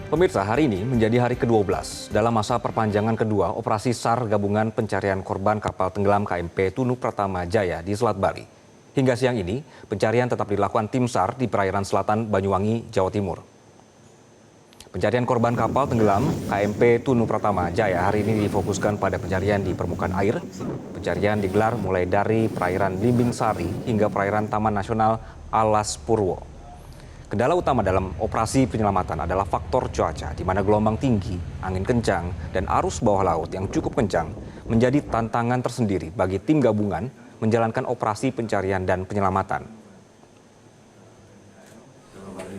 Pemirsa, hari ini menjadi hari ke-12 dalam masa perpanjangan kedua operasi SAR Gabungan Pencarian Korban Kapal Tenggelam KMP Tunu Pratama Jaya di Selat Bali. Hingga siang ini, pencarian tetap dilakukan tim SAR di perairan selatan Banyuwangi, Jawa Timur. Pencarian korban kapal tenggelam KMP Tunu Pratama Jaya hari ini difokuskan pada pencarian di permukaan air. Pencarian digelar mulai dari perairan Limbing Sari hingga perairan Taman Nasional Alas Purwo. Kendala utama dalam operasi penyelamatan adalah faktor cuaca, di mana gelombang tinggi, angin kencang, dan arus bawah laut yang cukup kencang menjadi tantangan tersendiri bagi tim gabungan menjalankan operasi pencarian dan penyelamatan.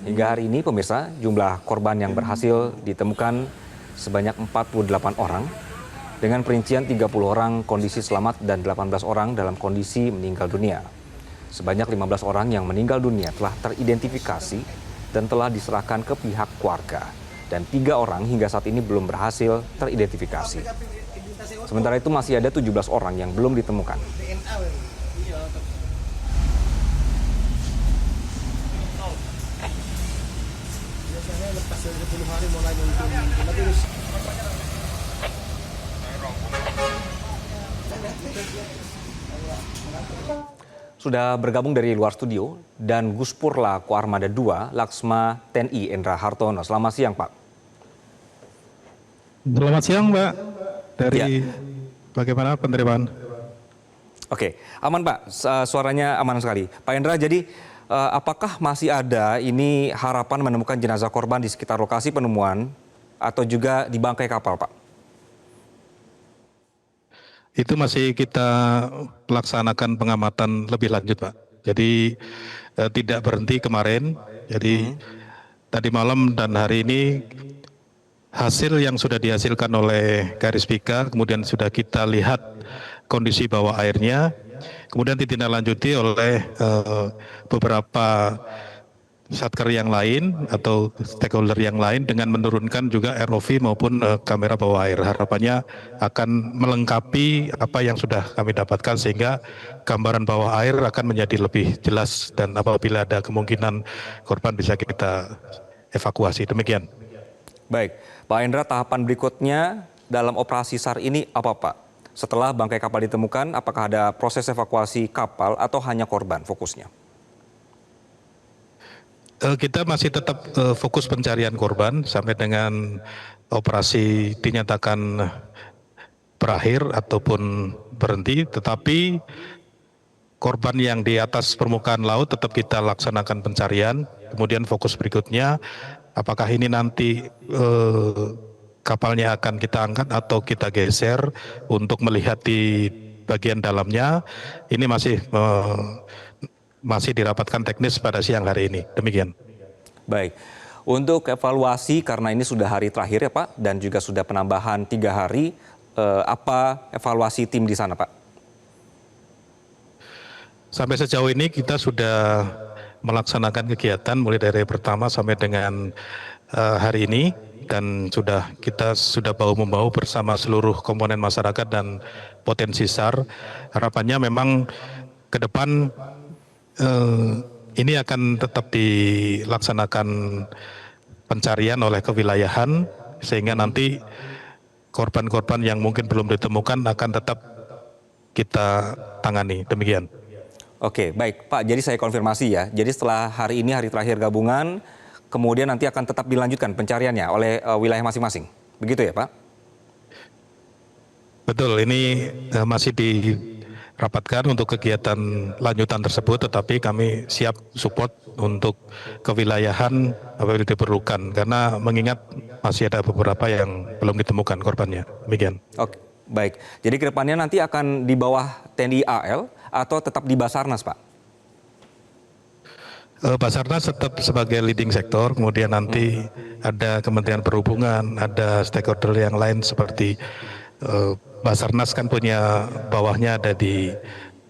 Hingga hari ini, pemirsa, jumlah korban yang berhasil ditemukan sebanyak 48 orang, dengan perincian 30 orang kondisi selamat dan 18 orang dalam kondisi meninggal dunia. Sebanyak 15 orang yang meninggal dunia telah teridentifikasi dan telah diserahkan ke pihak keluarga. Dan 3 orang hingga saat ini belum berhasil teridentifikasi. Sementara itu masih ada 17 orang yang belum ditemukan. Sudah bergabung dari luar studio dan Guspurla Koarmada II Laksma TNI Endra Hartono. Selamat siang, Pak. Selamat siang, Mbak. Dari bagaimana penerimaan? Oke, aman Pak. Suaranya aman sekali. Pak Endra, jadi apakah masih ada ini harapan menemukan jenazah korban di sekitar lokasi penemuan atau juga di bangkai kapal, Pak? Itu masih kita laksanakan pengamatan lebih lanjut, Pak. Jadi tidak berhenti kemarin. Jadi tadi malam dan hari ini hasil yang sudah dihasilkan oleh garis pika, kemudian sudah kita lihat kondisi bawah airnya, kemudian ditindaklanjuti oleh beberapa satker yang lain atau stakeholder yang lain dengan menurunkan juga ROV maupun kamera bawah air. Harapannya akan melengkapi apa yang sudah kami dapatkan sehingga gambaran bawah air akan menjadi lebih jelas dan apabila ada kemungkinan korban bisa kita evakuasi. Demikian. Baik, Pak Endra, tahapan berikutnya dalam operasi SAR ini apa, Pak? Setelah bangkai kapal ditemukan, apakah ada proses evakuasi kapal atau hanya korban fokusnya? Kita masih tetap fokus pencarian korban sampai dengan operasi dinyatakan berakhir ataupun berhenti, tetapi korban yang di atas permukaan laut tetap kita laksanakan pencarian. Kemudian fokus berikutnya, apakah ini nanti kapalnya akan kita angkat atau kita geser untuk melihat di bagian dalamnya, ini masih dirapatkan teknis pada siang hari ini. Demikian. Baik, untuk evaluasi karena ini sudah hari terakhir ya Pak, dan juga sudah penambahan 3 hari, apa evaluasi tim di sana Pak? Sampai sejauh ini kita sudah melaksanakan kegiatan mulai dari pertama sampai dengan hari ini, dan kita sudah bahu-membahu bersama seluruh komponen masyarakat dan potensi SAR. Harapannya memang ke depan ini akan tetap dilaksanakan pencarian oleh kewilayahan sehingga nanti korban-korban yang mungkin belum ditemukan akan tetap kita tangani. Demikian. Oke, baik Pak. Jadi saya konfirmasi ya. Jadi setelah hari ini hari terakhir gabungan, kemudian nanti akan tetap dilanjutkan pencariannya oleh wilayah masing-masing. Begitu ya Pak? Betul, ini masih dirapatkan untuk kegiatan lanjutan tersebut, tetapi kami siap support untuk kewilayahan apabila diperlukan, karena mengingat masih ada beberapa yang belum ditemukan korbannya. Demikian. Oke, baik. Jadi ke depannya nanti akan di bawah TNI AL atau tetap di Basarnas, Pak? Basarnas tetap sebagai leading sektor, kemudian nanti ada Kementerian Perhubungan, ada stakeholder yang lain seperti Basarnas kan punya bawahnya ada di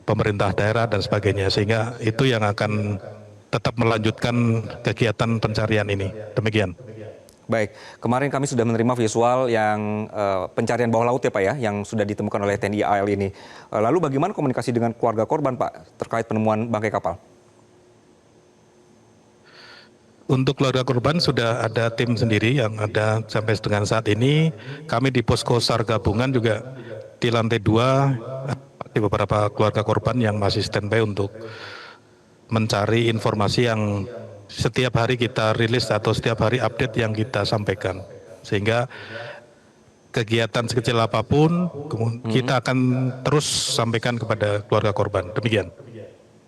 pemerintah daerah dan sebagainya, sehingga itu yang akan tetap melanjutkan kegiatan pencarian ini. Demikian. Baik, kemarin kami sudah menerima visual yang pencarian bawah laut ya Pak ya, yang sudah ditemukan oleh TNI AL ini. Lalu bagaimana komunikasi dengan keluarga korban Pak terkait penemuan bangkai kapal? Untuk keluarga korban sudah ada tim sendiri yang ada sampai dengan saat ini. Kami di posko SAR gabungan juga di lantai 2 di beberapa keluarga korban yang masih standby untuk mencari informasi yang setiap hari kita rilis atau setiap hari update yang kita sampaikan. Sehingga kegiatan sekecil apapun kita akan terus sampaikan kepada keluarga korban. Demikian.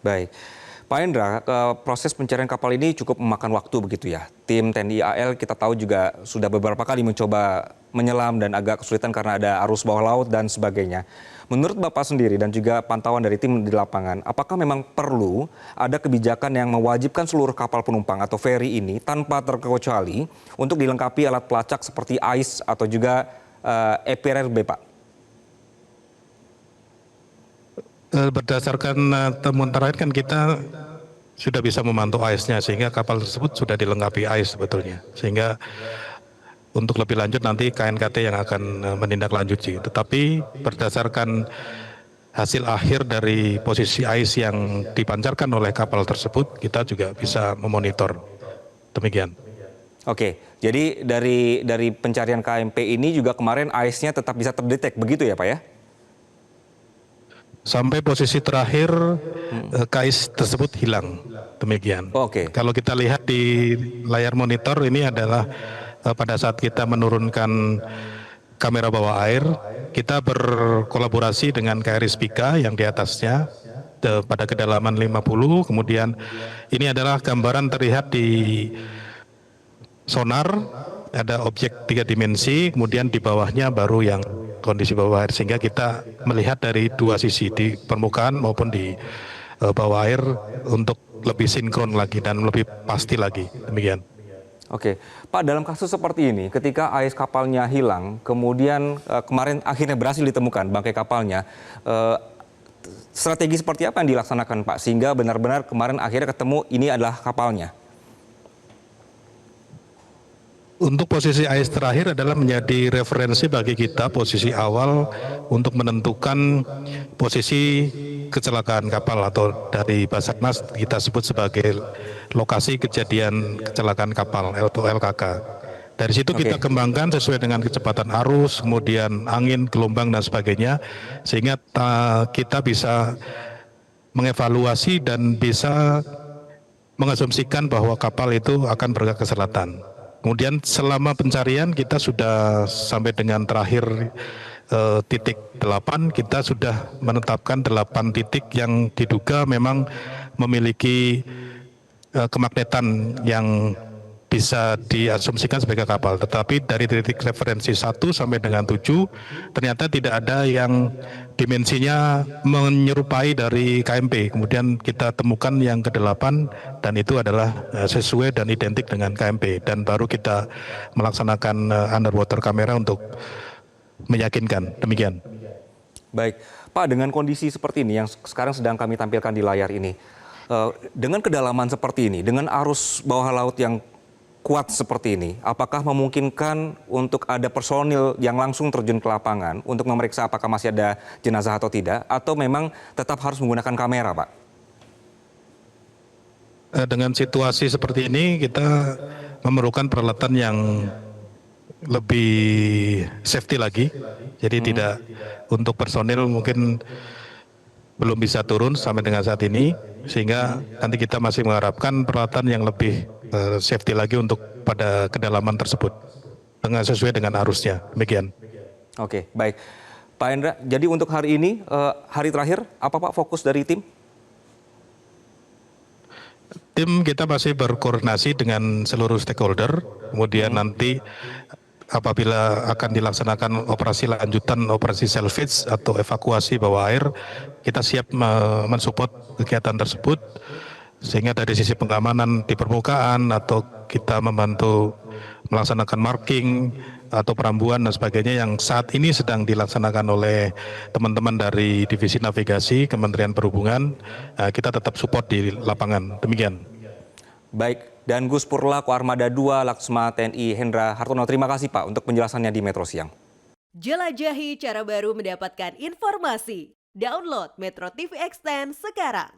Baik. Pak Hendra, proses pencarian kapal ini cukup memakan waktu begitu ya. Tim TNI AL kita tahu juga sudah beberapa kali mencoba menyelam dan agak kesulitan karena ada arus bawah laut dan sebagainya. Menurut Bapak sendiri dan juga pantauan dari tim di lapangan, apakah memang perlu ada kebijakan yang mewajibkan seluruh kapal penumpang atau feri ini tanpa terkecuali untuk dilengkapi alat pelacak seperti AIS atau juga EPRB, Pak? Berdasarkan temuan terakhir kan kita sudah bisa memantau AIS-nya sehingga kapal tersebut sudah dilengkapi AIS sebetulnya. Sehingga untuk lebih lanjut nanti KNKT yang akan menindaklanjuti. Tetapi berdasarkan hasil akhir dari posisi AIS yang dipancarkan oleh kapal tersebut, kita juga bisa memonitor. Demikian. Oke, jadi dari pencarian KMP ini juga kemarin AIS-nya tetap bisa terdetek, begitu ya Pak ya? Sampai posisi terakhir KAIS tersebut hilang, demikian. Oke. Kalau kita lihat di layar monitor ini adalah pada saat kita menurunkan kamera bawah air, kita berkolaborasi dengan KRI Spika yang di atasnya pada kedalaman 50, kemudian ini adalah gambaran terlihat di sonar, ada objek 3 dimensi, kemudian di bawahnya baru yang kondisi bawah air, sehingga kita melihat dari 2 sisi, di permukaan maupun di bawah air untuk lebih sinkron lagi dan lebih pasti lagi, demikian. Oke, Pak, dalam kasus seperti ini, ketika AIS kapalnya hilang, kemudian kemarin akhirnya berhasil ditemukan bangkai kapalnya, strategi seperti apa yang dilaksanakan Pak, sehingga benar-benar kemarin akhirnya ketemu ini adalah kapalnya? Untuk posisi AIS terakhir adalah menjadi referensi bagi kita posisi awal untuk menentukan posisi kecelakaan kapal atau dari Basarnas kita sebut sebagai lokasi kejadian kecelakaan kapal atau LKK. Dari situ kita kembangkan sesuai dengan kecepatan arus, kemudian angin, gelombang dan sebagainya, sehingga kita bisa mengevaluasi dan bisa mengasumsikan bahwa kapal itu akan bergerak ke selatan. Kemudian selama pencarian kita sudah sampai dengan terakhir titik 8, kita sudah menetapkan 8 titik yang diduga memang memiliki kemagnetan yang bisa diasumsikan sebagai kapal. Tetapi dari titik referensi 1 sampai dengan 7 ternyata tidak ada yang dimensinya menyerupai dari KMP. Kemudian kita temukan yang ke-8 dan itu adalah sesuai dan identik dengan KMP. Dan baru kita melaksanakan underwater kamera untuk meyakinkan. Demikian. Baik, Pak, dengan kondisi seperti ini yang sekarang sedang kami tampilkan di layar ini, dengan kedalaman seperti ini, dengan arus bawah laut yang kuat seperti ini, apakah memungkinkan untuk ada personil yang langsung terjun ke lapangan untuk memeriksa apakah masih ada jenazah atau tidak, atau memang tetap harus menggunakan kamera, Pak? Dengan situasi seperti ini, kita memerlukan peralatan yang lebih safety lagi. Jadi tidak untuk personil mungkin belum bisa turun sampai dengan saat ini, sehingga nanti kita masih mengharapkan peralatan yang lebih safety lagi untuk pada kedalaman tersebut dengan sesuai dengan arusnya. Demikian. Oke, baik. Pak Hendra, jadi untuk hari ini, hari terakhir, apa Pak fokus dari tim? Tim kita masih berkoordinasi dengan seluruh stakeholder, kemudian nanti apabila akan dilaksanakan operasi lanjutan, operasi salvage atau evakuasi bawah air, kita siap mensupport kegiatan tersebut, sehingga dari sisi pengamanan di permukaan atau kita membantu melaksanakan marking atau perambuan dan sebagainya yang saat ini sedang dilaksanakan oleh teman-teman dari Divisi Navigasi Kementerian Perhubungan, kita tetap support di lapangan. Demikian. Baik, dan Gus Purla, Koarmada 2, Laksma TNI Hendra Hartono, terima kasih Pak untuk penjelasannya di Metro Siang. Jelajahi cara baru mendapatkan informasi. Download Metro TV Extend sekarang.